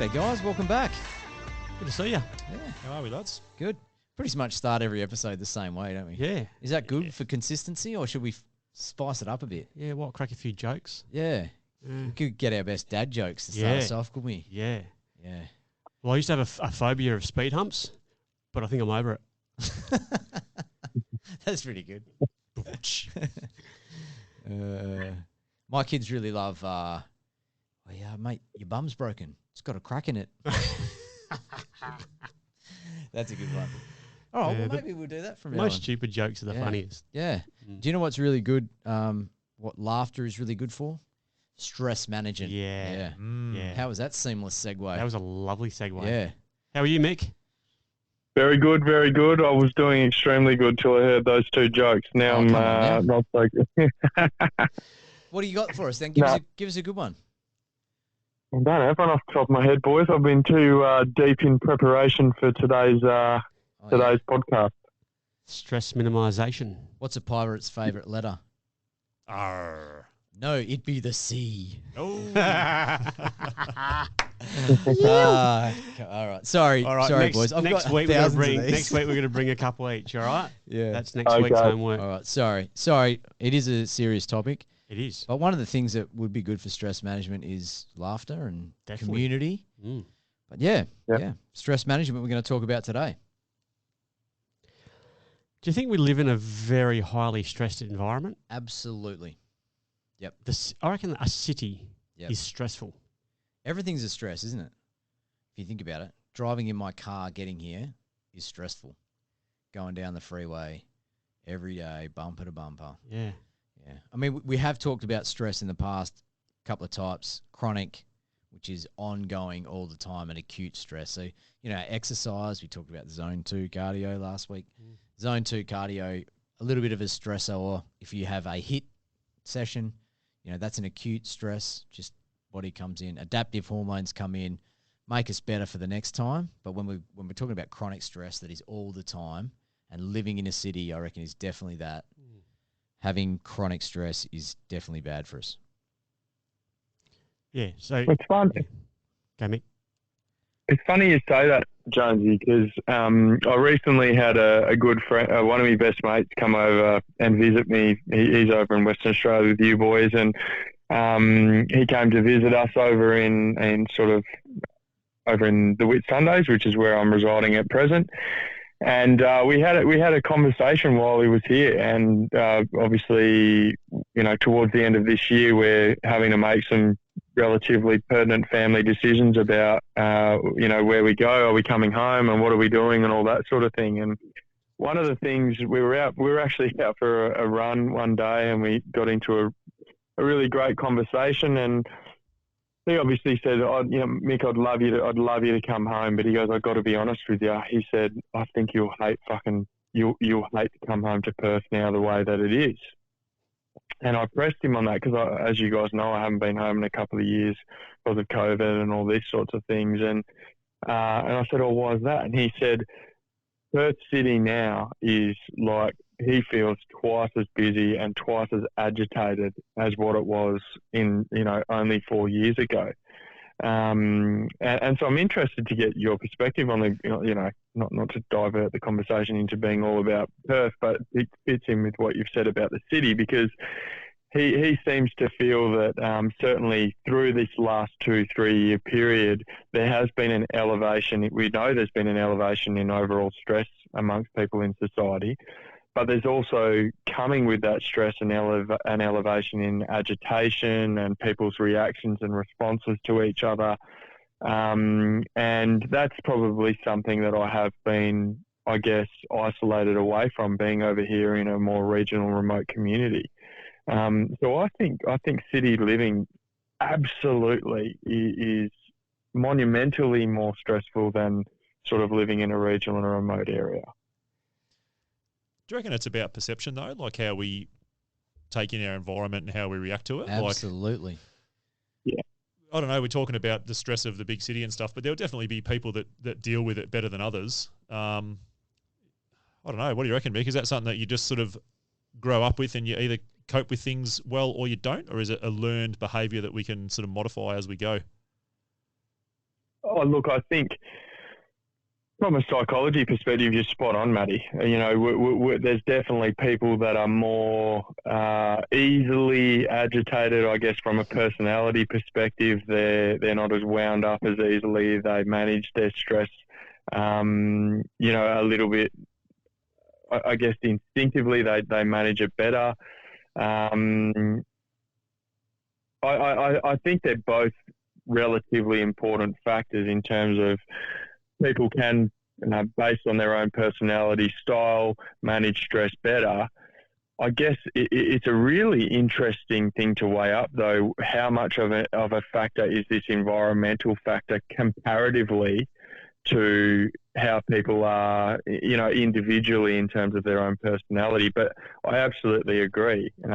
G'day, guys. Welcome back. Good to see you. Yeah, How are we, lads? good. Pretty much start every episode the same way, don't we? Yeah. Is that good for consistency, or should we spice it up a bit? Yeah, what? Crack a few jokes? Yeah. We could get our best dad jokes to start us off, couldn't we? Yeah. Yeah. Well, I used to have a phobia of speed humps, but I think I'm over it. That's pretty good. My kids really love, oh yeah, mate, your bum's broken. It's got a crack in it. That's a good one. All right, well, maybe we'll do that from now on. Most stupid jokes are the funniest. Yeah. Do you know what's really good? What laughter is really good for? Stress management. Yeah. Yeah. How was that seamless segue? That was a lovely segue. Yeah. How are you, Mick? Very good, very good. I was doing extremely good till I heard those two jokes. Now I'm not so good. What do you got for us then? Give us a good one. I don't have one off the top of my head, boys. I've been too deep in preparation for today's podcast. Stress minimisation. What's a pirate's favourite letter? Arr. No, it'd be the C. Oh. All right. Sorry, boys. Next week we're going to bring a couple each. All right. Yeah. That's next week's homework. All right. Sorry. It is a serious topic. It is. But one of the things that would be good for stress management is laughter and community. But yeah. Stress management we're going to talk about today. Do you think we live in a very highly stressed environment? Absolutely. Yep. I reckon a city is stressful. Everything's a stress, isn't it? If you think about it, driving in my car, getting here is stressful. Going down the freeway every day, bumper to bumper. Yeah. Yeah. I mean, we have talked about stress in the past, a couple of types. Chronic, which is ongoing all the time, and acute stress. So, exercise, we talked about zone 2 cardio last week. Zone 2 cardio, a little bit of a stressor, or if you have a HIIT session, that's an acute stress, just body comes in. Adaptive hormones come in, make us better for the next time. But when we're talking about chronic stress that is all the time, and living in a city, I reckon is definitely that. Having chronic stress is definitely bad for us. Yeah, so it's fun. Go, Mick. It's funny you say that, Jonesy, because I recently had a good friend, one of my best mates, come over and visit me. He's over in Western Australia with you boys, and he came to visit us over in the Whitsundays, which is where I'm residing at present. And we had a conversation while he was here, and obviously, towards the end of this year, we're having to make some relatively pertinent family decisions about, where we go, are we coming home, and what are we doing, and all that sort of thing. And one of the things we were actually out for a run one day, and we got into a really great conversation, and he obviously said, Mick, I'd love you to come home, but he goes, I've got to be honest with you. He said, I think you'll hate to come home to Perth now the way that it is. And I pressed him on that because, as you guys know, I haven't been home in a couple of years because of COVID and all these sorts of things. And I said, oh, why is that? And he said, Perth City now is like, he feels twice as busy and twice as agitated as what it was in, only 4 years ago. And so I'm interested to get your perspective on the, not to divert the conversation into being all about Perth, but it fits in with what you've said about the city, because he seems to feel that certainly through this last 2-3 year period, there has been an elevation. We know there's been an elevation in overall stress amongst people in society. But there's also coming with that stress an elevation in agitation and people's reactions and responses to each other. And that's probably something that I have been, I guess, isolated away from, being over here in a more regional, remote community. So I think city living absolutely is monumentally more stressful than sort of living in a regional and a remote area. Do you reckon it's about perception, though? Like how we take in our environment and how we react to it? Absolutely. Yeah. I don't know, we're talking about the stress of the big city and stuff, but there'll definitely be people that deal with it better than others. I don't know. What do you reckon, Mick? Is that something that you just sort of grow up with and you either cope with things well or you don't? Or is it a learned behaviour that we can sort of modify as we go? Oh, look, I think from a psychology perspective, you're spot on, Matty. You know, there's definitely people that are more easily agitated. I guess from a personality perspective, they're not as wound up as easily. They manage their stress, you know, a little bit. I guess instinctively, they manage it better. I think they're both relatively important factors in terms of people can, based on their own personality style, manage stress better. I guess it's a really interesting thing to weigh up, though. How much of a factor is this environmental factor comparatively to how people are, you know, individually in terms of their own personality? But I absolutely agree. You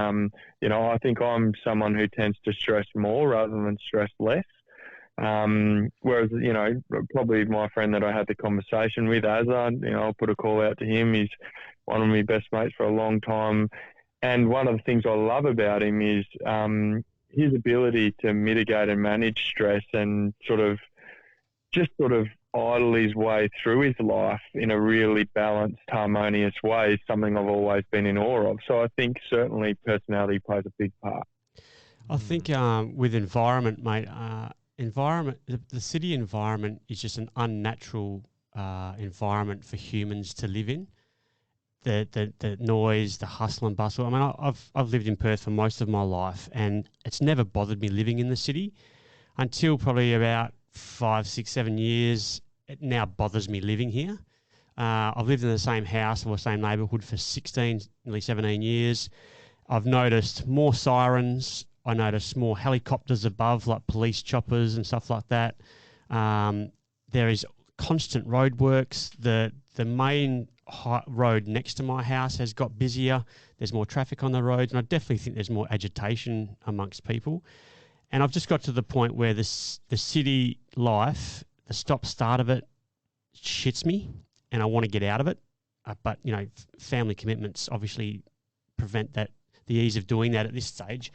know, I think I'm someone who tends to stress more rather than stress less. Whereas, you know, probably my friend that I had the conversation with, Azar, you know, I'll put a call out to him. He's one of my best mates for a long time. And one of the things I love about him is his ability to mitigate and manage stress and sort of idle his way through his life in a really balanced, harmonious way is something I've always been in awe of. So I think certainly personality plays a big part. I think with environment, mate, the city environment is just an unnatural environment for humans to live in. The noise, the hustle and bustle. I mean, I've lived in Perth for most of my life, and it's never bothered me living in the city until probably about 5, 6, 7 years. It now bothers me living here. I've lived in the same house or same neighbourhood for 16, nearly 17 years. I've noticed more sirens. I noticed more helicopters above, like police choppers and stuff like that. There is constant roadworks. The main road next to my house has got busier. There's more traffic on the roads, and I definitely think there's more agitation amongst people. And I've just got to the point where the city life, the stop-start of it, shits me, and I want to get out of it. But, you know, family commitments obviously prevent that, the ease of doing that at this stage.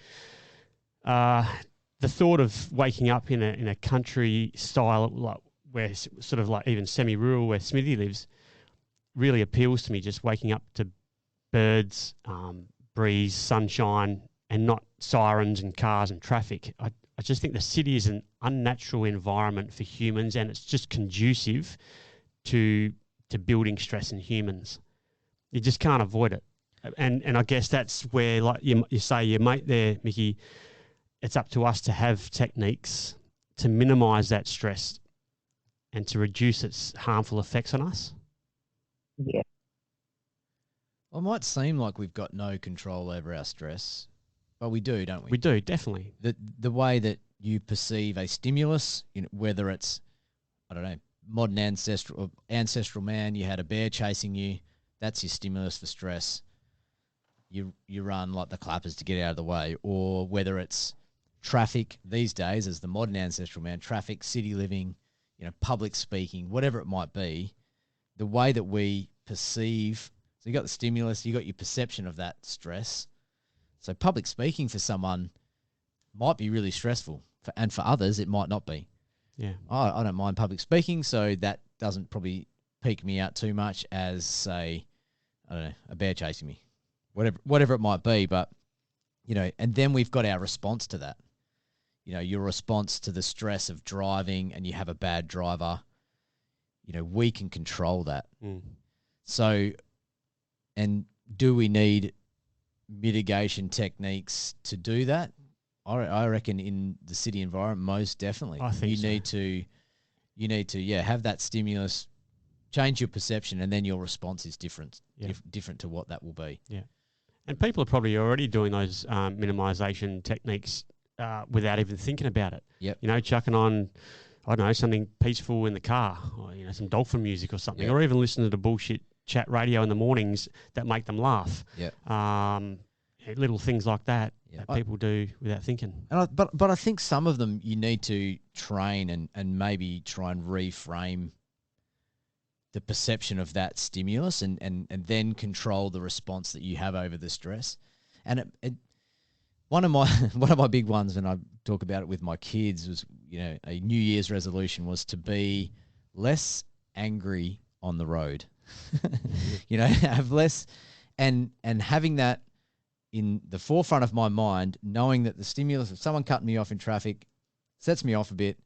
The thought of waking up in a country style, like where sort of like even semi-rural where Smithy lives, really appeals to me. Just waking up to birds, breeze, sunshine, and not sirens and cars and traffic. I just think the city is an unnatural environment for humans, and it's just conducive to building stress in humans. You just can't avoid it. And I guess that's where, like you say, your mate there, Mickey, it's up to us to have techniques to minimise that stress and to reduce its harmful effects on us. Yeah. Well, it might seem like we've got no control over our stress, but we do, don't we? We do, definitely. The way that you perceive a stimulus, you know, whether it's, I don't know, modern ancestral man, you had a bear chasing you, that's your stimulus for stress. You run like the clappers to get out of the way. Or whether it's traffic these days, as the modern ancestral man, traffic, city living, you know, public speaking, whatever it might be, the way that we perceive. So you got the stimulus, you got your perception of that stress. So public speaking for someone might be really stressful, and for others it might not be. Yeah, I don't mind public speaking, so that doesn't probably peak me out too much as, say, I don't know, a bear chasing me, whatever it might be. But, you know, and then we've got our response to that. You know, your response to the stress of driving, and you have a bad driver. You know, we can control that. So, and do we need mitigation techniques to do that? I reckon in the city environment, most definitely. I think you need to have that stimulus, change your perception, and then your response is different, different to what that will be. Yeah, and people are probably already doing those minimisation techniques without even thinking about it. Yep. You know, chucking on, I don't know, something peaceful in the car, or, you know, some dolphin music or something, or even listening to bullshit chat radio in the mornings that make them laugh. Yeah. Little things like that that people do without thinking. But I think some of them you need to train and maybe try and reframe the perception of that stimulus and then control the response that you have over the stress. And One of my one of my big ones when I talk about it with my kids was, a New Year's resolution was to be less angry on the road. Have less, and having that in the forefront of my mind, knowing that the stimulus of someone cutting me off in traffic sets me off a bit,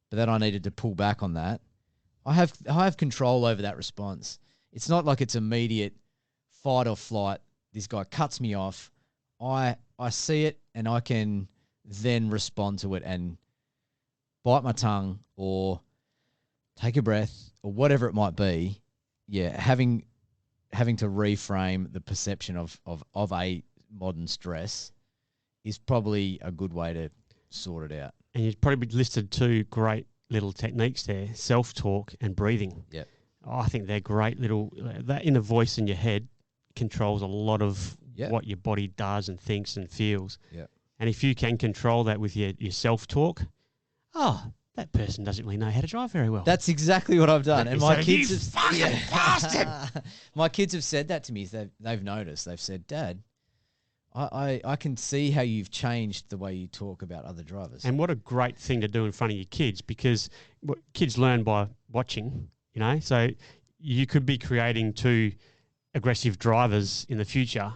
but then I needed to pull back on that. I have control over that response. It's not like it's immediate fight or flight. This guy cuts me off. I see it and I can then respond to it and bite my tongue or take a breath or whatever it might be. Yeah, having to reframe the perception of a modern stress is probably a good way to sort it out. And you've probably listed two great little techniques there, self-talk and breathing. Yep. I think they're great little, that inner voice in your head controls a lot of what your body does and thinks and feels. Yep. And if you can control that with your self-talk, that person doesn't really know how to drive very well. That's exactly what I've done. And my kids you fucking bastard! My kids have said that to me. They've noticed. They've said, Dad, I can see how you've changed the way you talk about other drivers. And what a great thing to do in front of your kids, because kids learn by watching, So you could be creating two aggressive drivers in the future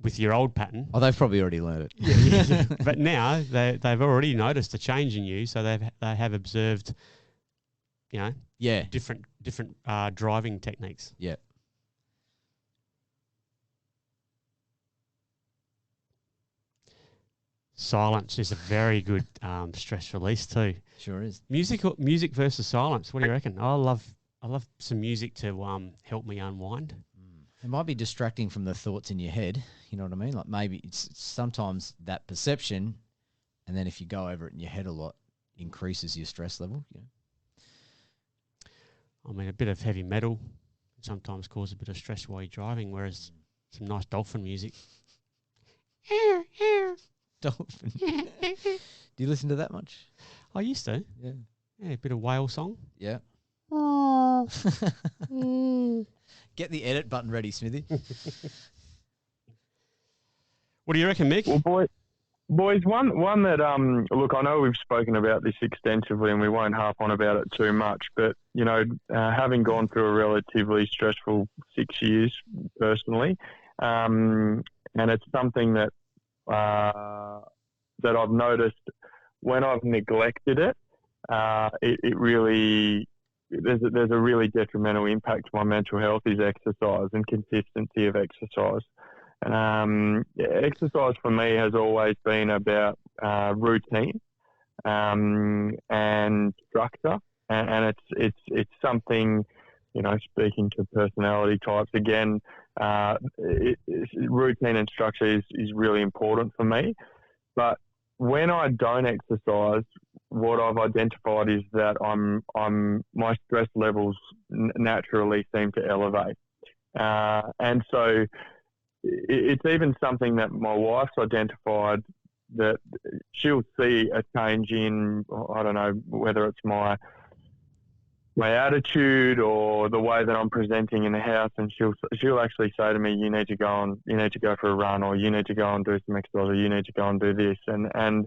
with your old pattern. Oh, they've probably already learned it. Yeah. But now they've already noticed a change in you, so they have observed, different driving techniques. Yeah. Silence is a very good stress release too. Sure is. Music versus silence. What do you reckon? I love some music to help me unwind. It might be distracting from the thoughts in your head. You know what I mean? Like maybe it's sometimes that perception, and then if you go over it in your head a lot, increases your stress level. Yeah. I mean, a bit of heavy metal sometimes causes a bit of stress while you're driving, whereas some nice dolphin music. Dolphin. Do you listen to that much? I used to. Yeah. Yeah, a bit of whale song. Yeah. Get the edit button ready, Smithy. What do you reckon, Mick? Well, boys, one that look, I know we've spoken about this extensively, and we won't harp on about it too much. But having gone through a relatively stressful 6 years personally, and it's something that I've noticed when I've neglected it, it really there's a really detrimental impact to my mental health is exercise and consistency of exercise. And exercise for me has always been about routine and structure, and it's something, speaking to personality types again, routine and structure is really important for me. But when I don't exercise, what I've identified is that my stress levels naturally seem to elevate, and so it's even something that my wife's identified, that she'll see a change in, I don't know, whether it's my attitude or the way that I'm presenting in the house, and she'll actually say to me, you need to go for a run, or you need to go and do some exercise, or you need to go and do this, and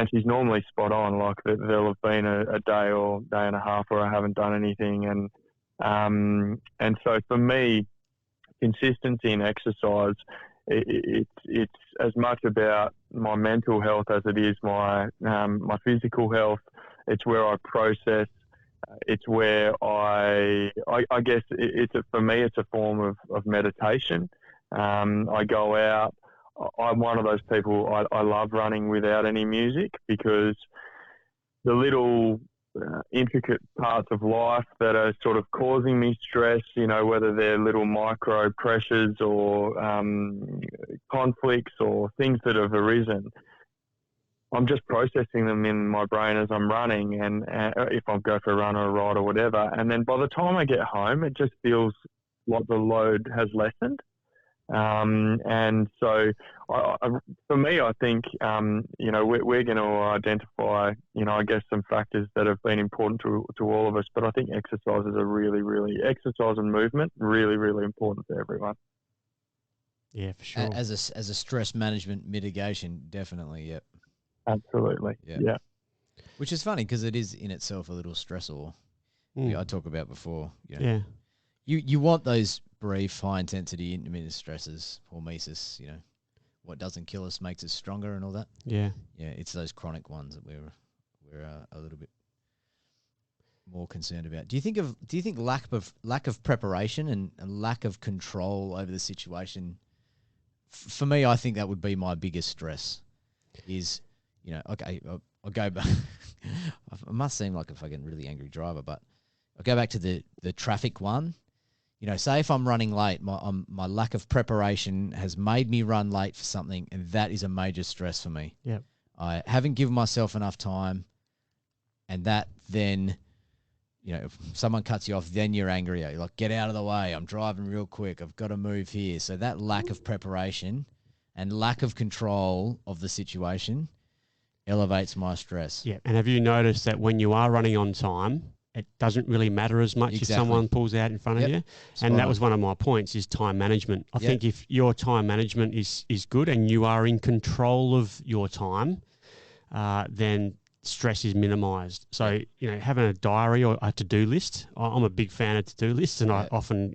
she's normally spot on. Like there'll have been a day or day and a half where I haven't done anything, and so for me, consistency in exercise, it's as much about my mental health as it is my physical health. It's where I process. It's where I guess for me it's a form of meditation. I go out. I'm one of those people. I love running without any music, because the little intricate parts of life that are sort of causing me stress, whether they're little micro pressures or conflicts or things that have arisen, I'm just processing them in my brain as I'm running, and if I go for a run or a ride or whatever. And then by the time I get home, it just feels like the load has lessened. And so for me, I think, we're going to identify, I guess some factors that have been important to all of us, but I think exercise and movement, really, really important for everyone. Yeah, for sure. As a stress management mitigation, definitely. Yep. Absolutely. Yeah. Yeah. Which is funny because it is in itself a little stressor. Mm. I talked about before. Yeah. You want those brief, high intensity, intermittent stresses, hormesis. What doesn't kill us makes us stronger, and all that. Yeah. Yeah, it's those chronic ones that we're a little bit more concerned about. Do you think lack of preparation and lack of control over the situation? For me, I think that would be my biggest stress. Is okay, I'll go back. I must seem like a fucking really angry driver, but I'll go back to the traffic one. Say if I'm running late, my lack of preparation has made me run late for something, and that is a major stress for me. Yep. I haven't given myself enough time, and that then, if someone cuts you off, then you're angry. You're like, get out of the way. I'm driving real quick. I've got to move here. So that lack of preparation and lack of control of the situation elevates my stress. Yeah. And have you noticed that when you are running on time, it doesn't really matter as much if someone pulls out in front of you? And that was one of my points, is time management. I think if your time management is good and you are in control of your time, then stress is minimised. So, having a diary or a to-do list, I'm a big fan of to-do lists, and I often,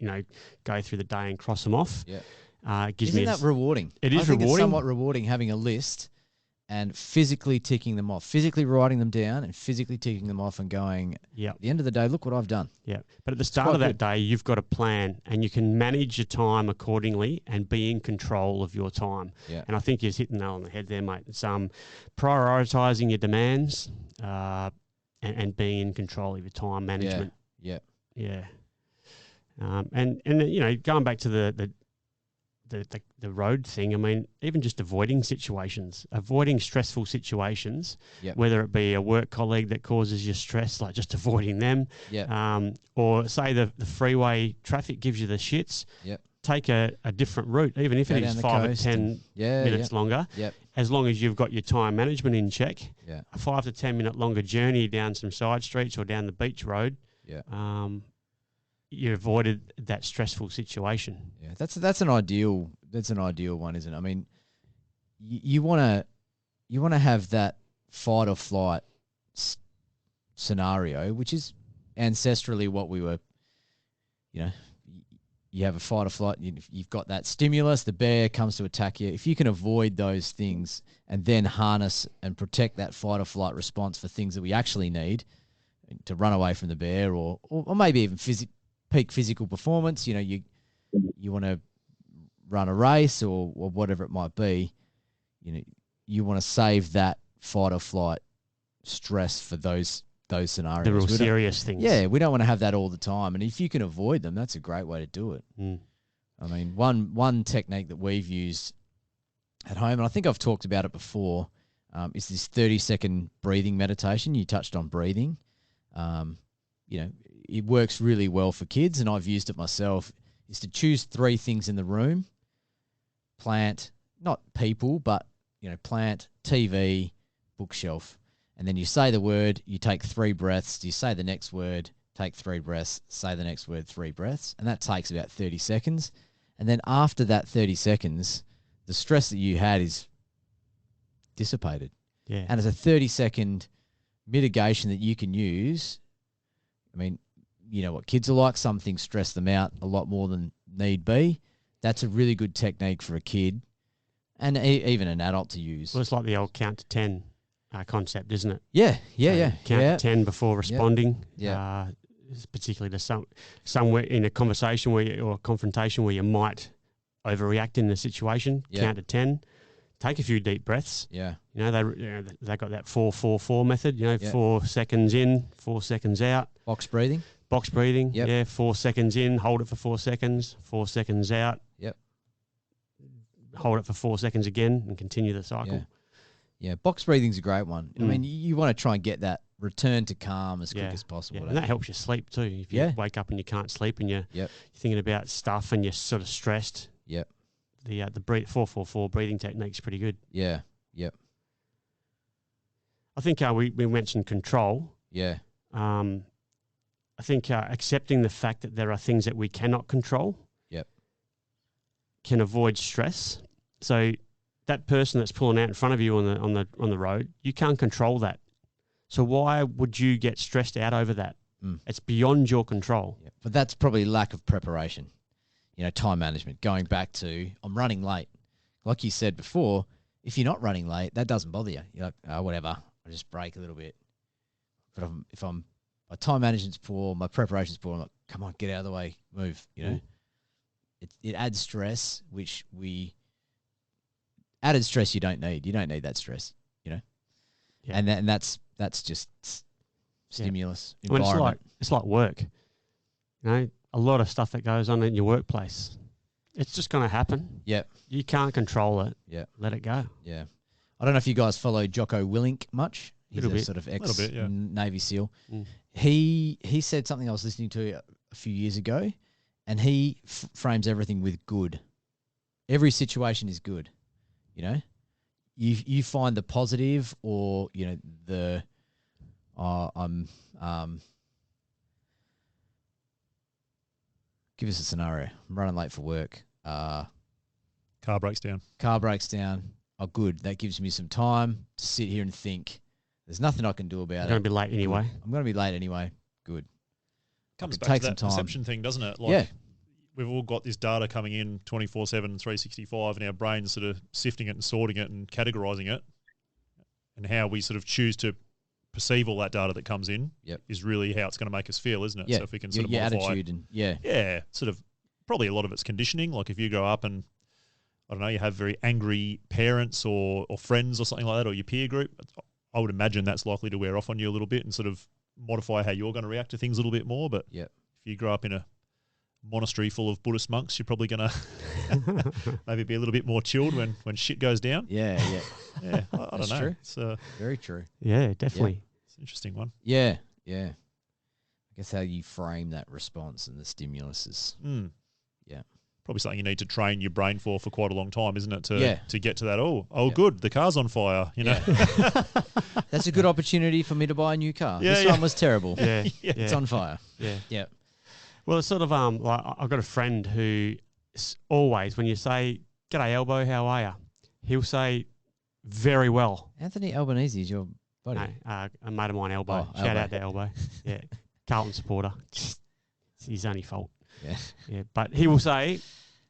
go through the day and cross them off. Yeah. It gives Isn't that rewarding? It is I think rewarding. It's somewhat rewarding having a list and physically ticking them off, physically writing them down and physically ticking them off and going, at the end of the day, look what I've done. Yeah. But at the start of that day, you've got a plan, and you can manage your time accordingly and be in control of your time. Yeah. And I think you're hitting the nail on the head there, mate. It's prioritising your demands and being in control of your time management. Yeah. Yeah. And going back to the road thing, I mean, even just avoiding stressful situations, whether it be a work colleague that causes you stress, like just avoiding them, or say the freeway traffic gives you the shits, take a different route, even if it is 5 or 10 minutes longer, as long as you've got your time management in check. A 5 to 10 minute longer journey down some side streets or down the beach road, you avoided that stressful situation. Yeah, that's an ideal one, isn't it? I mean, you want to have that fight or flight scenario, which is ancestrally what we were. You have a fight or flight. You've got that stimulus. The bear comes to attack you. If you can avoid those things and then harness and protect that fight or flight response for things that we actually need to run away from the bear, or maybe even peak physical performance. You want to run a race or whatever it might be. You want to save that fight or flight stress for those scenarios. The real serious things. Yeah, we don't want to have that all the time. And if you can avoid them, that's a great way to do it. I mean, one technique that we've used at home, and I think I've talked about it before, is this 30-second breathing meditation. You touched on breathing. It works really well for kids, and I've used it myself, is to choose 3 things in the room: plant, not people, but, plant, TV, bookshelf. And then you say the word, you take 3 breaths, you say the next word, take 3 breaths, say the next word, 3 breaths. And that takes about 30 seconds. And then after that 30 seconds, the stress that you had is dissipated. Yeah. And as a 30-second mitigation that you can use, I mean, you know what kids are like. Some things stress them out a lot more than need be. That's a really good technique for a kid and even an adult to use. Well, it's like the old count to 10 concept, isn't it? Yeah. Count to 10 before responding. Yeah. Particularly to somewhere in a conversation or a confrontation where you might overreact in the situation. Yeah. Count to 10. Take a few deep breaths. Yeah. They got that 4-4-4 method. 4 seconds in, 4 seconds out. Box breathing. Yep. Yeah. 4 seconds in, hold it for 4 seconds. 4 seconds out. Yep. Hold it for 4 seconds again, and continue the cycle. Yeah. Box breathing's a great one. I mean, you want to try and get that return to calm as quick as possible. Yeah. And that helps you sleep too. If you wake up and you can't sleep and you're thinking about stuff and you're sort of stressed. Yep. The 4-4-4 breathing technique's pretty good. Yeah. Yep. I think we mentioned control. Yeah. I think accepting the fact that there are things that we cannot control. Yep. can avoid stress. So that person that's pulling out in front of you on the road, you can't control that. So why would you get stressed out over that? It's beyond your control. Yeah. But that's probably lack of preparation. Time management. Going back to, I'm running late. Like you said before, if you're not running late, that doesn't bother you. You're like, oh, whatever, I'll just break a little bit. But if my time management's poor, my preparation's poor, I'm like, come on, get out of the way, move. It adds stress, added stress you don't need. You don't need that stress, Yeah. And that's just stimulus, environment. It's like work. A lot of stuff that goes on in your workplace. It's just going to happen. Yep. You can't control it. Yeah. Let it go. Yeah. I don't know if you guys follow Jocko Willink much. He's Little a bit. sort of yeah. Navy SEAL. Mm. He said something I was listening to a few years ago, and he frames everything with good. Every situation is good. You find the positive, or the give us a scenario. I'm running late for work. Car breaks down. Oh, good. That gives me some time to sit here and think. There's nothing I can do about You're it. going to be late anyway. I'm going to be late anyway. Good. Comes back take to some that time. perception thing, doesn't it? Yeah. We've all got this data coming in 24/7, 365, and our brains sort of sifting it and sorting it and categorizing it. And how we sort of choose to perceive all that data that comes in is really how it's going to make us feel, isn't it? Yeah. So if we can sort of your modify, attitude and yeah, sort of probably a lot of it's conditioning. Like if you grow up and I don't know, you have very angry parents or friends or something like that, or your peer group, I would imagine that's likely to wear off on you a little bit and sort of modify how you're going to react to things a little bit more. But if you grow up in a monastery full of Buddhist monks, you're probably going to maybe be a little bit more chilled when shit goes down. Yeah. Yeah, I don't know. True. It's Very true. Yeah, definitely. it's an interesting one. Yeah. I guess how you frame that response and the stimulus is. Yeah. Probably something you need to train your brain for quite a long time, isn't it? To get to that. Yeah. Good, the car's on fire. That's a good opportunity for me to buy a new car. Yeah, this one was terrible. Yeah. It's on fire. Yeah. Well, it's sort of like I've got a friend who always, when you say, "G'day, Elbow, how are you?" he'll say, "Very well." Anthony Albanese is your buddy. No, a mate of mine, Elbow. Oh, Shout Elbow. out to Elbow. Yeah, Carlton supporter. It's his only fault. Yeah. Yeah, but he will say,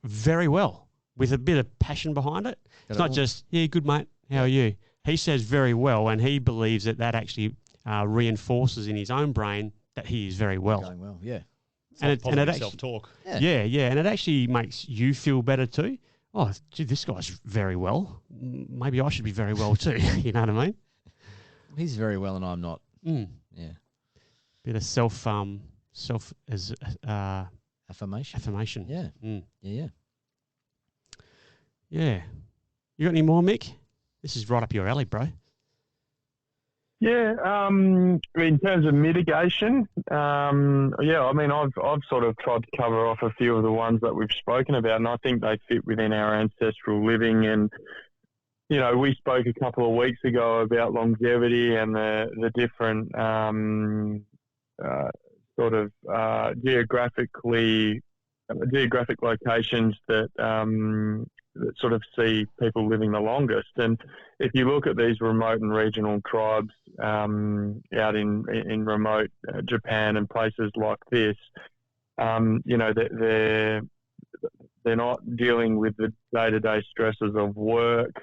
"Very well," with a bit of passion behind it. It's not just, "Yeah, good mate, how are you?" He says very well, and he believes that actually reinforces in his own brain that he is very well. Going well. Yeah. It's like positive actually, self-talk. yeah, and it actually makes you feel better too. Oh, gee, this guy's very well. Maybe I should be very well too. You know what I mean? He's very well, and I'm not. Mm. Yeah. Bit of self as Affirmation. affirmation. Yeah. Mm. Yeah. Yeah. You got any more, Mick? This is right up your alley, bro. Yeah, in terms of mitigation, I mean, I've sort of tried to cover off a few of the ones that we've spoken about, and I think they fit within our ancestral living. And we spoke a couple of weeks ago about longevity and the different geographic locations that sort of see people living the longest. And if you look at these remote and regional tribes out in remote Japan and places like this, they're not dealing with the day-to-day stresses of work.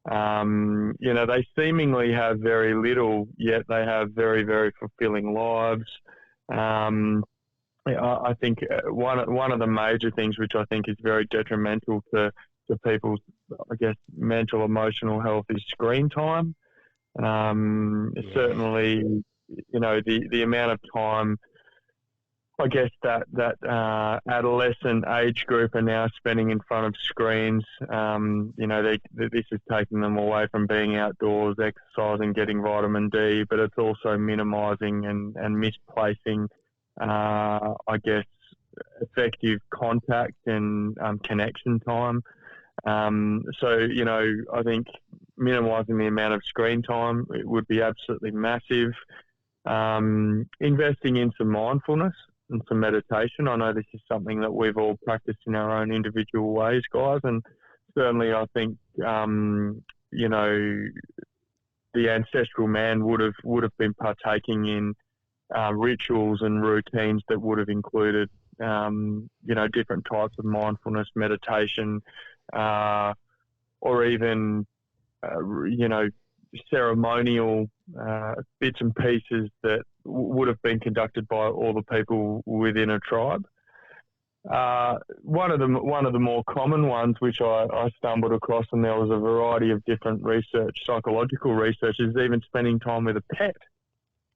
They seemingly have very little, yet they have very, very fulfilling lives. I think one of the major things which I think is very detrimental to people's, I guess, mental, emotional health is screen time. Certainly, the amount of time, I guess, that adolescent age group are now spending in front of screens. This is taking them away from being outdoors, exercising, getting vitamin D, but it's also minimising and misplacing, I guess, effective contact and connection time. I think minimising the amount of screen time, it would be absolutely massive. Investing in some mindfulness. and some meditation. I know this is something that we've all practiced in our own individual ways, guys, and certainly I think you know, the ancestral man would have been partaking in rituals and routines that would have included you know, different types of mindfulness, meditation, or even you know, ceremonial bits and pieces that would have been conducted by all the people within a tribe. One of the more common ones, which I stumbled across, and there was a variety of different research, psychological research, is even spending time with a pet.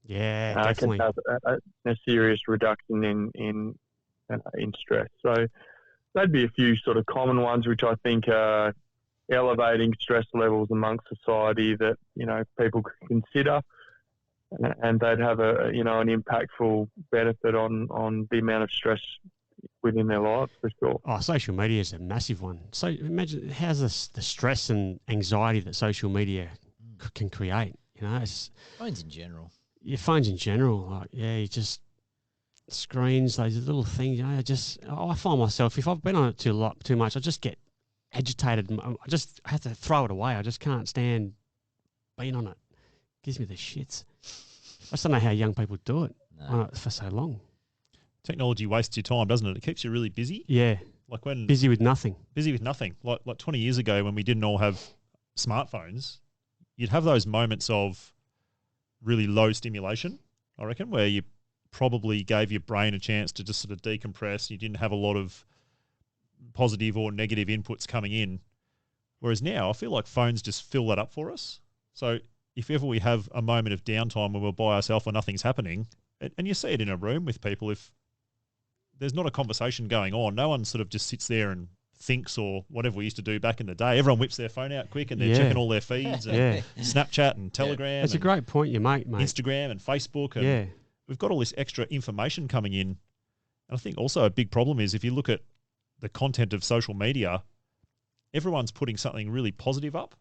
Yeah, definitely. Can have a serious reduction in stress. So that'd be a few sort of common ones, which I think are elevating stress levels amongst society that, you know, people could consider, and they'd have a, you know, an impactful benefit on the amount of stress within their lives, for sure. Oh, social media is a massive one. So imagine how's the stress and anxiety that social media can create. You know, it's Phones in general. your phones in general. Like, yeah, you just screens, those little things. You know, I find myself, if I've been on it too much, I just get agitated. I have to throw it away. I just can't stand being on it. Gives me the shits. I just don't know how young people do it on it for so long. Technology wastes your time, doesn't it? It keeps you really busy. Yeah. Like when busy with nothing. Like 20 years ago when we didn't all have smartphones, you'd have those moments of really low stimulation, I reckon, where you probably gave your brain a chance to just sort of decompress. You didn't have a lot of positive or negative inputs coming in. Whereas now I feel like phones just fill that up for us. So if ever we have a moment of downtime when we're by ourselves or nothing's happening, and you see it in a room with people, if there's not a conversation going on, no one sort of just sits there and thinks or whatever we used to do back in the day. Everyone whips their phone out quick and they're checking all their feeds and Snapchat and Telegram. That's a great point you make, mate. Instagram and Facebook. And we've got all this extra information coming in. And I think also a big problem is if you look at the content of social media, everyone's putting something really positive up.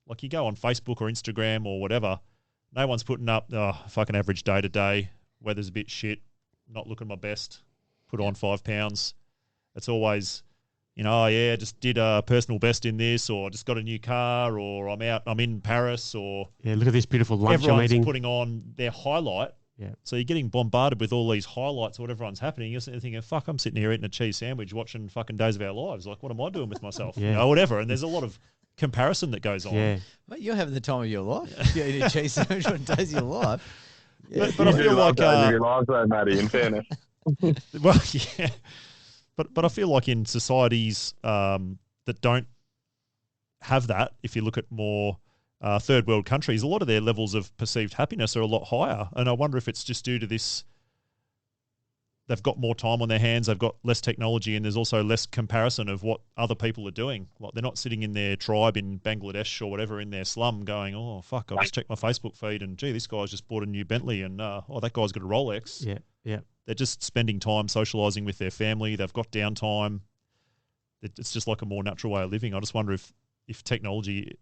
Like you go on Facebook or Instagram or whatever, no one's putting up, fucking average day to day, weather's a bit shit, not looking my best, put on 5 pounds. It's always, you know, just did a personal best in this, or just got a new car, or I'm in Paris, or look at this beautiful lunch I'm everyone's eating. putting on their highlight. Yeah. So you're getting bombarded with all these highlights of what everyone's happening. You're sitting there thinking, fuck, I'm sitting here eating a cheese sandwich watching fucking Days of Our Lives. Like, what am I doing with myself? You know, whatever. And there's a lot of comparison that goes on. Yeah. Mate, you're having the time of your life. You're eating a cheese sandwich on Days of your life. Yeah. But I feel like your lives though, Matty, in fairness. Well, yeah. But I feel like in societies that don't have that, if you look at more third world countries, a lot of their levels of perceived happiness are a lot higher. And I wonder if it's just due to this, they've got more time on their hands, they've got less technology, and there's also less comparison of what other people are doing. Like they're not sitting in their tribe in Bangladesh or whatever in their slum going, oh, fuck, I'll just check my Facebook feed and, gee, this guy's just bought a new Bentley and, oh, that guy's got a Rolex. Yeah, yeah. They're just spending time socialising with their family. They've got downtime. It's just like a more natural way of living. I just wonder if technology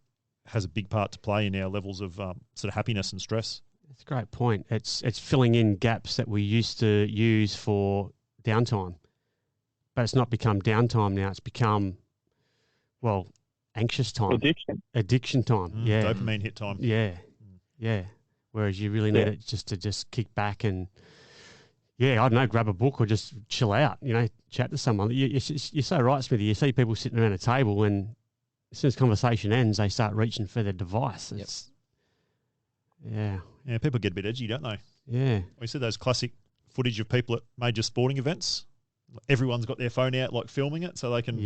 has a big part to play in our levels of sort of happiness and stress. That's a great point. It's filling in gaps that we used to use for downtime, but it's not become downtime now. It's become, well, anxious time. Addiction time. Yeah. Dopamine hit time. Yeah. Yeah. Whereas you really need it just to kick back and, I don't know, grab a book or just chill out, chat to someone. You're so right, Smithy. You see people sitting around a table and as soon as conversation ends, they start reaching for their device. Yeah, people get a bit edgy, don't they? Yeah. We see those classic footage of people at major sporting events. Everyone's got their phone out, like filming it, so they can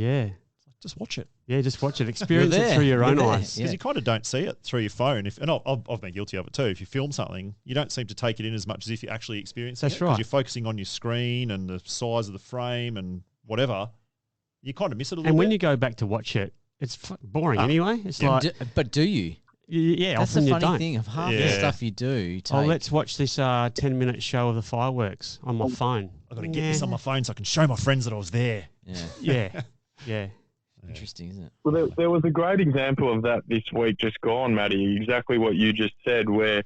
just watch it. Yeah, just watch it. Experience it through your own eyes. Because you kind of don't see it through your phone. And I've been guilty of it too. If you film something, you don't seem to take it in as much as if you're actually experiencing it. That's right. Because you're focusing on your screen and the size of the frame and whatever. You kind of miss it a little bit. And when you go back to watch it, it's boring anyway. It's but do you? Yeah, that's often the funny you don't. thing of half the stuff you do. Let's watch this 10-minute show of the fireworks on my phone. I've got to get this on my phone so I can show my friends that I was there. Yeah. Interesting, isn't it? Well, there was a great example of that this week just gone, Matty. Exactly what you just said, where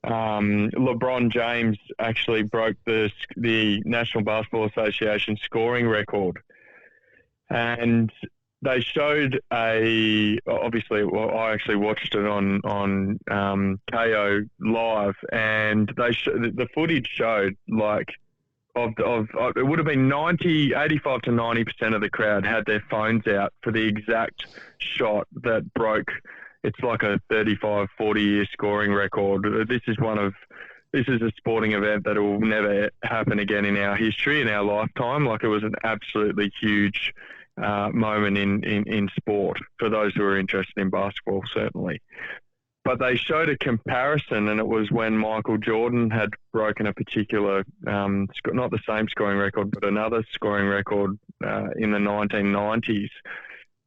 LeBron James actually broke the National Basketball Association scoring record, and they showed obviously, well, I actually watched it on KO live, and the footage showed like it would have been 85 to 90% of the crowd had their phones out for the exact shot that broke. It's like a 35, 40-year scoring record. This is a sporting event that will never happen again in our history, in our lifetime. Like, it was an absolutely huge moment in sport for those who are interested in basketball, certainly. But they showed a comparison, and it was when Michael Jordan had broken a particular, not the same scoring record, but another scoring record in the 1990s.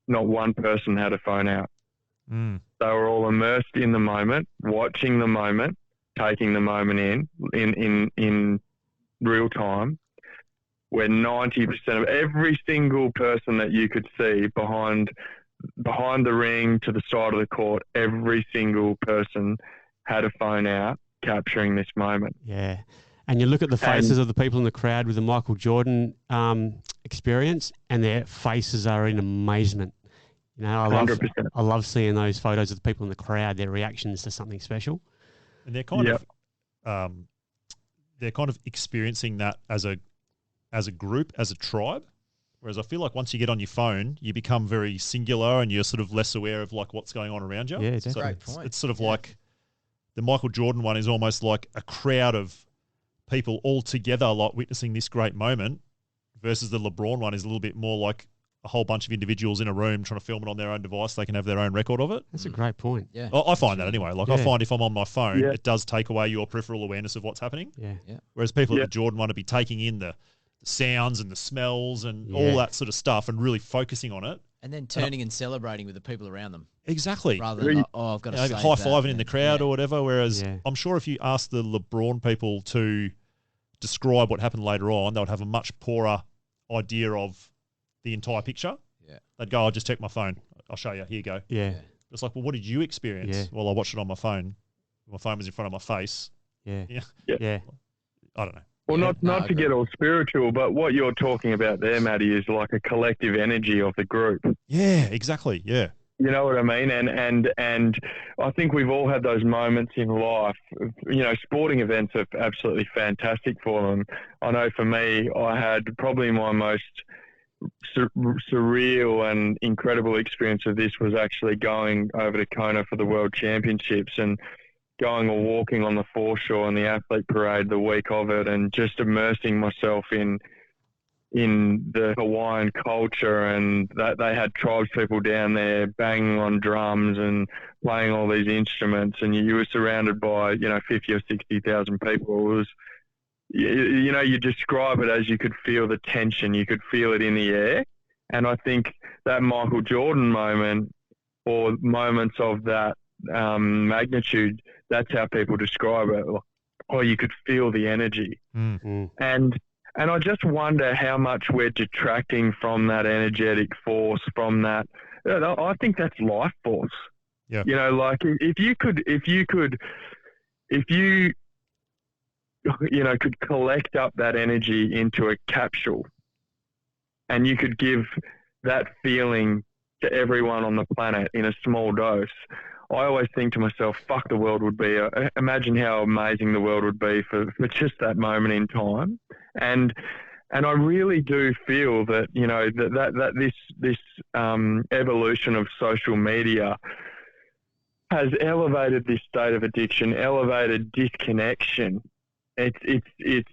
Not one person had a phone out. They were all immersed in the moment, watching the moment, taking the moment in real time, where 90% of every single person that you could see behind the ring to the side of the court, every single person had a phone out capturing this moment. Yeah. And you look at the faces of the people in the crowd with the Michael Jordan experience, and their faces are in amazement. You know, I love seeing those photos of the people in the crowd, their reactions to something special. And they're kind of experiencing that as a group, as a tribe. Whereas I feel like once you get on your phone, you become very singular and you're sort of less aware of like what's going on around you. Yeah, it's a great point. It's sort of like the Michael Jordan one is almost like a crowd of people all together, like witnessing this great moment, versus the LeBron one is a little bit more like a whole bunch of individuals in a room trying to film it on their own device. They can have their own record of it. That's a great point. Yeah, I find that anyway. Like, I find if I'm on my phone, Yeah. it does take away your peripheral awareness of what's happening. Yeah. Whereas people at the Jordan want to be taking in the sounds and the smells and all that sort of stuff and really focusing on it. And then turning and celebrating with the people around them. Exactly. Rather than, I've got to save high-fiving in the crowd or whatever. Whereas Yeah. I'm sure if you ask the LeBron people to describe what happened later on, they would have a much poorer idea of the entire picture. Yeah. They'd go, I'll just check my phone. I'll show you. Here you go. Yeah. It's like, well, what did you experience? Yeah. Well, I watched it on my phone. My phone was in front of my face. Yeah. Yeah. Yeah. I don't know. Well, not to get all spiritual, but what you're talking about there, Matty, is like a collective energy of the group. Yeah, exactly. Yeah. You know what I mean? And I think we've all had those moments in life. You know, sporting events are absolutely fantastic for them. I know for me, I had probably my most surreal and incredible experience of this was actually going over to Kona for the World Championships and going or walking on the foreshore and the athlete parade the week of it, and just immersing myself in the Hawaiian culture, and that they had tribes people down there banging on drums and playing all these instruments, and you were surrounded by 50 or 60,000 people. It was, you describe it as you could feel the tension, you could feel it in the air, and I think that Michael Jordan moment or moments of that magnitude, that's how people describe it. Or you could feel the energy. Mm. And I just wonder how much we're detracting from that energetic force, from that. I think that's life force. Yeah. Like if you could collect up that energy into a capsule, and you could give that feeling to everyone on the planet in a small dose, I always think to myself, fuck, the world would be, imagine how amazing the world would be for just that moment in time. And I really do feel that, that this evolution of social media has elevated this state of addiction, elevated disconnection. It's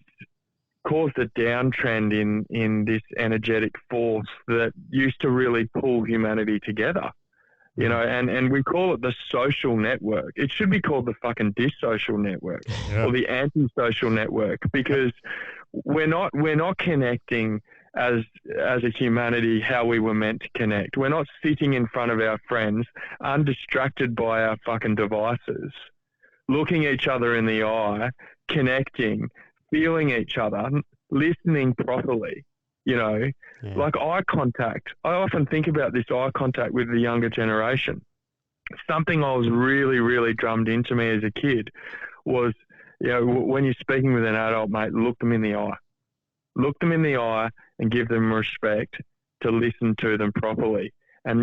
caused a downtrend in this energetic force that used to really pull humanity together. And we call it the social network. It should be called the fucking dissocial network or the antisocial network, because we're not connecting as a humanity how we were meant to connect. We're not sitting in front of our friends, undistracted by our fucking devices, looking each other in the eye, connecting, feeling each other, listening properly. Like eye contact. I often think about this eye contact with the younger generation. Something I was really, really drummed into me as a kid was, when you're speaking with an adult, mate, look them in the eye. Look them in the eye and give them respect to listen to them properly. And,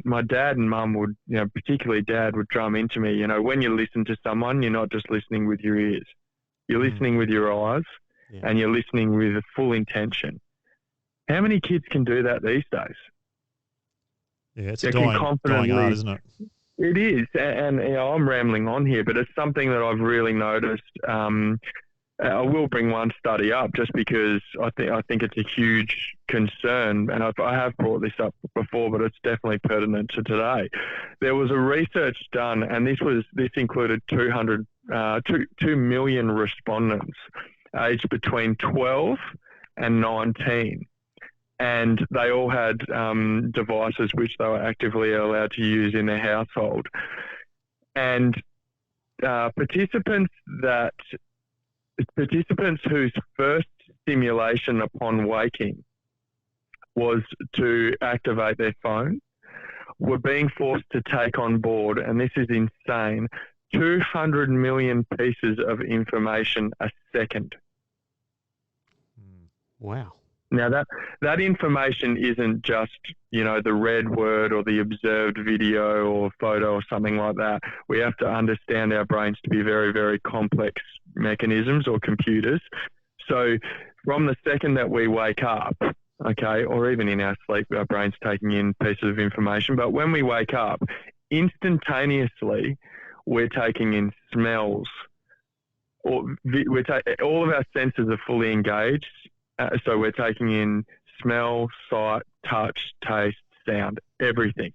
my dad and mum would, particularly dad would drum into me, when you listen to someone, you're not just listening with your ears. You're listening with your eyes, and you're listening with a full intention. How many kids can do that these days? Yeah, it's a dying art, isn't it? It is. And I'm rambling on here, but it's something that I've really noticed. I will bring one study up just because I think it's a huge concern, and I have brought this up before, but it's definitely pertinent to today. There was a research done, and this included 2 million respondents aged between 12 and 19, and they all had devices which they were actively allowed to use in their household. And participants whose first stimulation upon waking was to activate their phone were being forced to take on board, and this is insane, 200 million pieces of information a second. Wow. Now, that information isn't just, the read word or the observed video or photo or something like that. We have to understand our brains to be very, very complex mechanisms or computers. So from the second that we wake up, okay, or even in our sleep, our brain's taking in pieces of information. But when we wake up, instantaneously, we're taking in smells. All of our senses are fully engaged. So we're taking in smell, sight, touch, taste, sound, everything.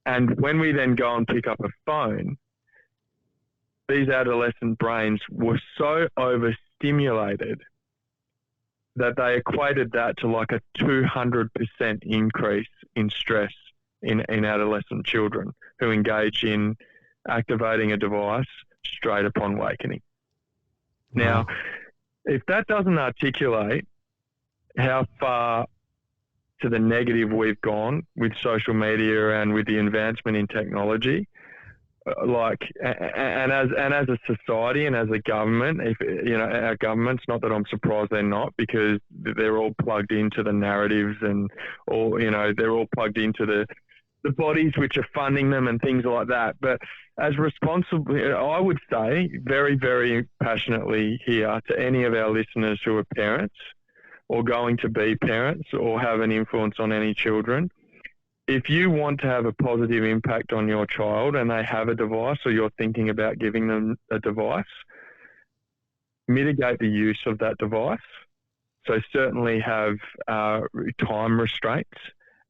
And when we then go and pick up a phone, these adolescent brains were so overstimulated that they equated that to like a 200% increase in stress in adolescent children who engage in activating a device straight upon awakening. Wow. Now, if that doesn't articulate how far to the negative we've gone with social media and with the advancement in technology, and as a society and as a government, our governments, not that I'm surprised they're not, because they're all plugged into the narratives and they're all plugged into the bodies which are funding them and things like that. But as responsible, I would say very, very passionately here to any of our listeners who are parents or going to be parents or have an influence on any children, if you want to have a positive impact on your child and they have a device or you're thinking about giving them a device, mitigate the use of that device. So certainly have time restraints.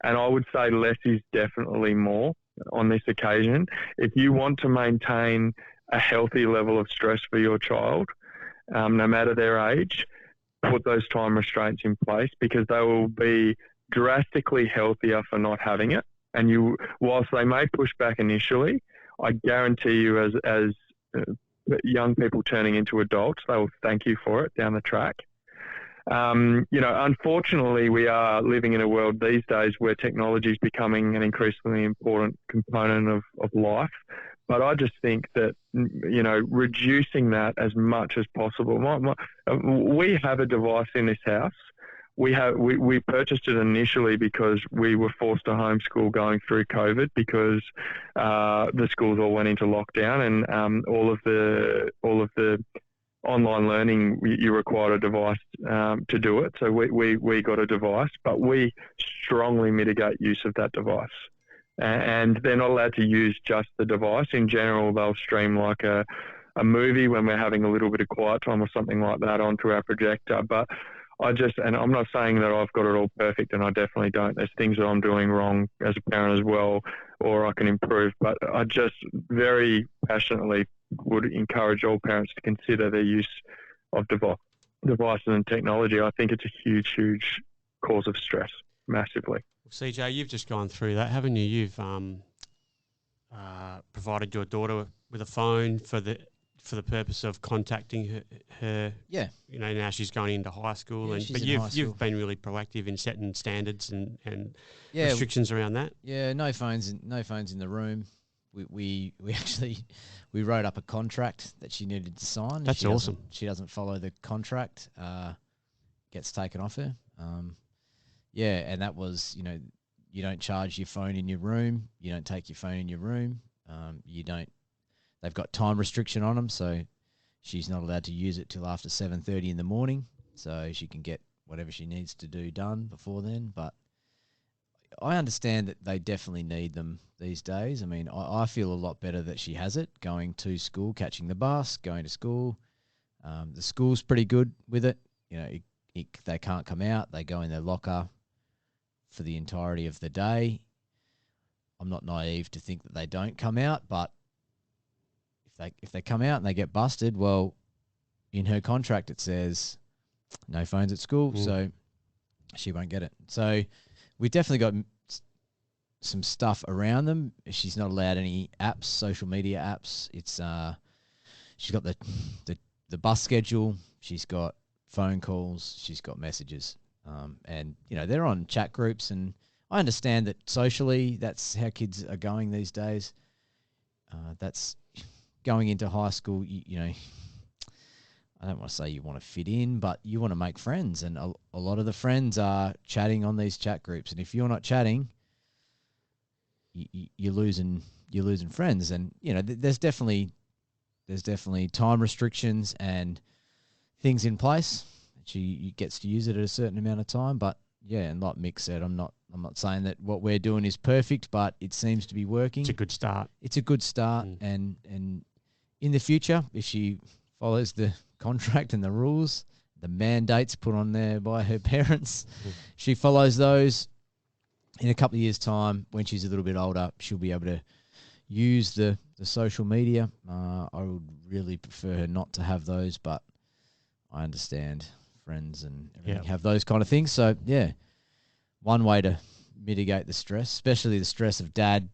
And I would say less is definitely more on this occasion. If you want to maintain a healthy level of stress for your child, no matter their age, put those time restraints in place because they will be drastically healthier for not having it. And whilst they may push back initially, I guarantee you as young people turning into adults, they will thank you for it down the track. Unfortunately, we are living in a world these days where technology is becoming an increasingly important component of life. But I just think that, reducing that as much as possible. We have a device in this house. We purchased it initially because we were forced to homeschool going through COVID because the schools all went into lockdown and all of the online learning, you required a device to do it. So we got a device, but we strongly mitigate use of that device. And they're not allowed to use just the device. In general, they'll stream like a movie when we're having a little bit of quiet time or something like that onto our projector. But and I'm not saying that I've got it all perfect, and I definitely don't. There's things that I'm doing wrong as a parent as well, or I can improve. But I just very passionately would encourage all parents to consider their use of devices and technology. I think it's a huge, huge cause of stress, massively. CJ, you've just gone through that, haven't you? You've provided your daughter with a phone for the purpose of contacting her. Yeah. Now she's going into high school, but you've been really proactive in setting standards and restrictions around that. Yeah, no phones in the room. we actually we wrote up a contract that she needed to sign. If That's she awesome. She doesn't follow the contract, gets taken off her. Yeah, and that was, you don't charge your phone in your room. You don't take your phone in your room. You don't. They've got time restriction on them, so she's not allowed to use it till after 7:30 in the morning. So she can get whatever she needs to do done before then. But I understand that they definitely need them these days. I mean, I feel a lot better that she has it, going to school, catching the bus, going to school. The school's pretty good with it. They can't come out. They go in their locker for the entirety of the day. I'm not naive to think that they don't come out, but if they come out and they get busted, well, in her contract it says no phones at school, so she won't get it. So we've definitely got some stuff around them. She's not allowed any apps, social media apps. It's she's got the bus schedule. She's got phone calls. She's got messages. And they're on chat groups, and I understand that socially that's how kids are going these days. That's going into high school. I don't want to say you want to fit in, but you want to make friends, and a lot of the friends are chatting on these chat groups. And if you're not chatting, you're losing friends. And there's definitely time restrictions and things in place. She gets to use it at a certain amount of time, but yeah, and like Mick said, I'm not saying that what we're doing is perfect, but it seems to be working. It's a good start. It's a good start, and in the future, if she follows the contract and the rules, the mandates put on there by her parents, she follows those. In a couple of years' time, when she's a little bit older, she'll be able to use the social media. I would really prefer her not to have those, but I understand friends and everything have those kind of things. So, yeah, one way to mitigate the stress, especially the stress of dad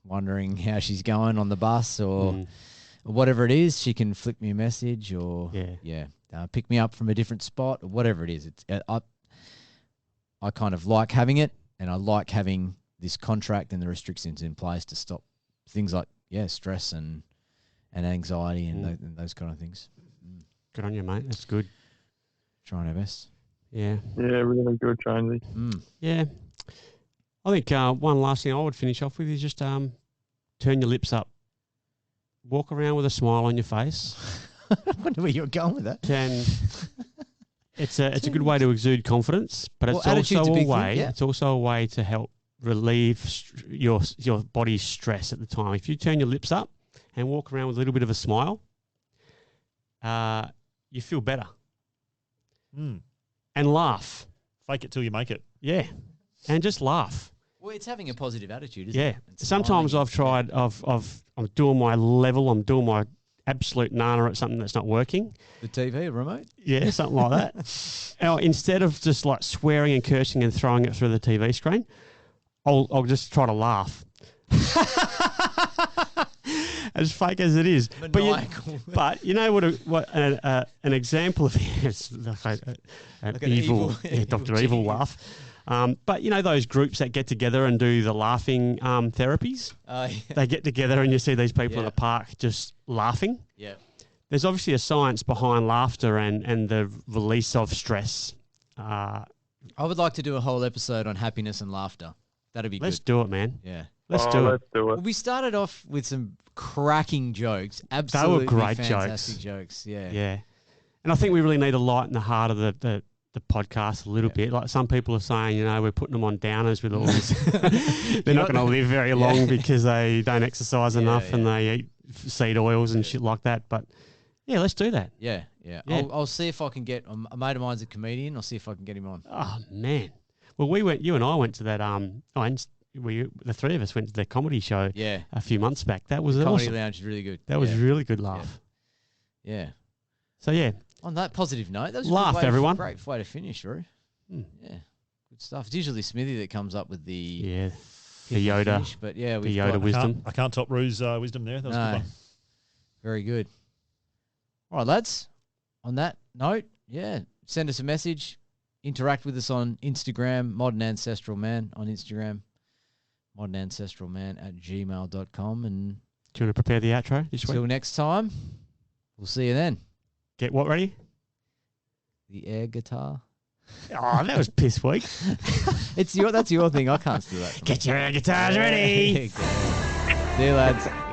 wondering how she's going on the bus or whatever it is, she can flick me a message or pick me up from a different spot or whatever it is. I kind of like having it, and I like having this contract and the restrictions in place to stop things like stress and anxiety and those kind of things. Good on you, mate. That's good. Trying our best. Yeah. Yeah, really good, Jonesy. Yeah. I think one last thing I would finish off with is just turn your lips up. Walk around with a smile on your face. I wonder where you're going with that. It's a good way to exude confidence, but it's also a way. It's also a way to help relieve your body's stress at the time. If you turn your lips up and walk around with a little bit of a smile, you feel better. And laugh. Fake it till you make it. Yeah, and just laugh. Well, it's having a positive attitude, isn't it? Yeah. Sometimes I've tried. I'm doing my level. I'm doing my absolute nana at something that's not working. The TV remote? Yeah, something like that. Instead of just like swearing and cursing and throwing it through the TV screen, I'll just try to laugh. As fake as it is, but you know what an example of it's like an evil Dr. Evil laugh. But you know those groups that get together and do the laughing therapies. They get together and you see these people in the park just laughing. Yeah, there's obviously a science behind laughter and the release of stress. I would like to do a whole episode on happiness and laughter. That'd be good. Let's do it, man. Yeah. Let's do it. Well, we started off with some cracking jokes. Absolutely, they were great fantastic jokes. Yeah. Yeah. And I think we really need to lighten the heart of the podcast a little bit. Like some people are saying, we're putting them on downers with all this. They're not going to live very long because they don't exercise enough and they eat seed oils and shit like that. But yeah, let's do that. Yeah. I'll see if I can get a mate of mine's a comedian. I'll see if I can get him on. Oh man. Well, you and I went to that. The three of us went to the comedy show. A few months back. That was Comedy awesome. Lounge is really good. That was really good laugh. Yeah. So yeah. On that positive note, that was laugh, everyone. Great way to finish, Drew. Yeah, good stuff. It's usually Smithy that comes up with the Yoda, finish, but the Yoda wisdom. I can't top Rue's wisdom there. That was a good one. Very good. All right, lads. On that note, send us a message. Interact with us on Instagram, Modern Ancestral Man on Instagram, modernancestralman@gmail.com, and Do you want to prepare the outro this week? Till next time, we'll see you then. Get what ready? The air guitar. Oh, that was piss weak. That's your thing. I can't do that. Get your air guitars ready. See you, lads.